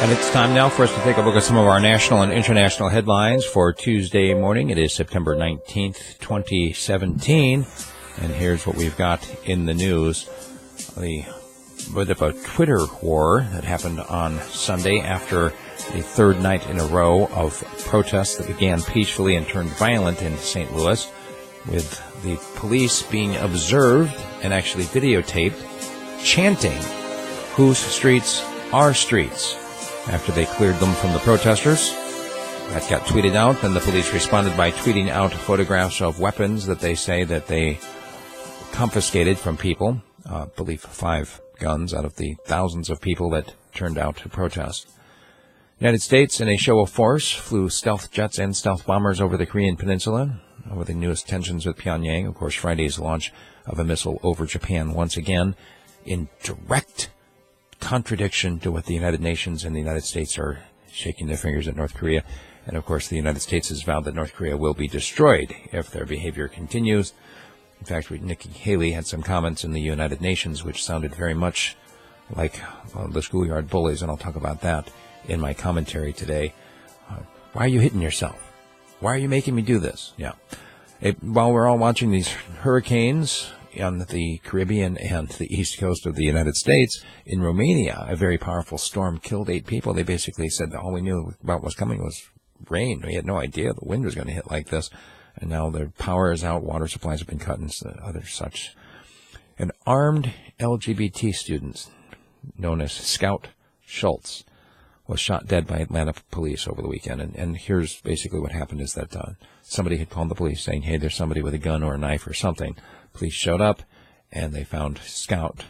And it's time now for us to take a look at some of our national and international headlines for Tuesday morning. It is September 19th, 2017. And here's what we've got in the news. The bit of a Twitter war that happened on Sunday after the third night in a row of protests that began peacefully and turned violent in St. Louis, with the police being observed and actually videotaped chanting, "Whose streets are streets?" after they cleared them from the protesters. That got tweeted out, and the police responded by tweeting out photographs of weapons that they say that they confiscated from people. I believe 5 guns out of the thousands of people that turned out to protest. The United States, in a show of force, flew stealth jets and stealth bombers over the Korean peninsula over the newest tensions with Pyongyang. Of course, Friday's launch of a missile over Japan once again in direct contradiction to what the United Nations and the United States are shaking their fingers at North Korea. And, of course, the United States has vowed that North Korea will be destroyed if their behavior continues. In fact, Nikki Haley had some comments in the United Nations which sounded very much like the schoolyard bullies, and I'll talk about that in my commentary today. Why are you hitting yourself? Why are you making me do this? Yeah. While we're all watching these hurricanes on the Caribbean and the east coast of the United States, in Romania, a very powerful storm killed 8 people. They basically said that all we knew about what's coming was rain. We had no idea the wind was going to hit like this. And now their power is out, water supplies have been cut, and other such. An armed LGBT student known as Scout Schultz was shot dead by Atlanta police over the weekend. And here's basically what happened is that somebody had called the police saying, hey, there's somebody with a gun or a knife or something. Police showed up, and they found Scout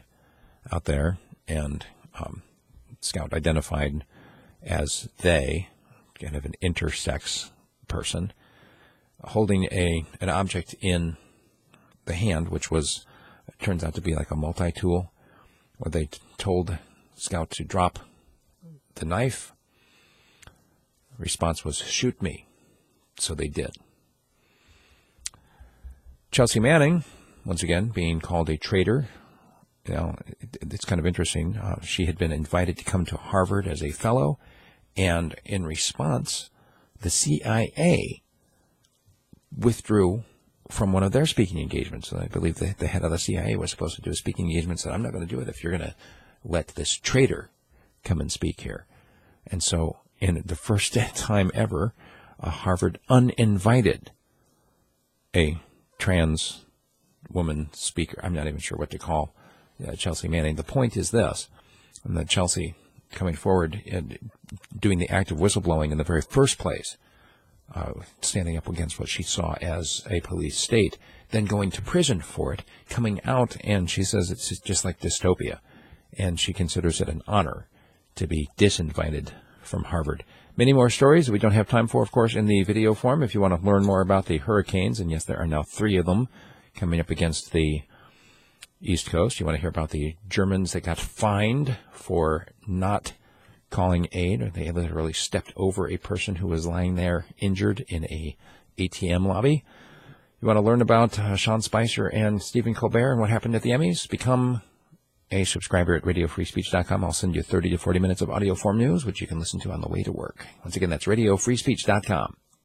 out there, and Scout identified as they, kind of an intersex person, holding an object in the hand, which was, turns out to be like a multi-tool, where they told Scout to drop the knife. The response was, shoot me. So they did. Chelsea Manning, once again, being called a traitor. You know, it's kind of interesting. She had been invited to come to Harvard as a fellow, and in response, the CIA withdrew from one of their speaking engagements. I believe the head of the CIA was supposed to do a speaking engagement, said, I'm not going to do it if you're going to let this traitor come and speak here. And so, in the first time ever, Harvard uninvited a trans woman speaker. I'm not even sure what to call Chelsea Manning. The point is this, and that Chelsea coming forward and doing the act of whistleblowing in the very first place, standing up against what she saw as a police state, then going to prison for it, coming out, and she says it's just like dystopia, and she considers it an honor to be disinvited from Harvard. Many more stories that we don't have time for, of course, in the video form. If you want to learn more about the hurricanes, and yes, there are now 3 of them coming up against the East Coast. You want to hear about the Germans that got fined for not calling aid, or they literally stepped over a person who was lying there injured in a ATM lobby. You want to learn about Sean Spicer and Stephen Colbert and what happened at the Emmys? Become a subscriber at radiofreespeech.com. I'll send you 30 to 40 minutes of audio form news, which you can listen to on the way to work. Once again, that's radiofreespeech.com.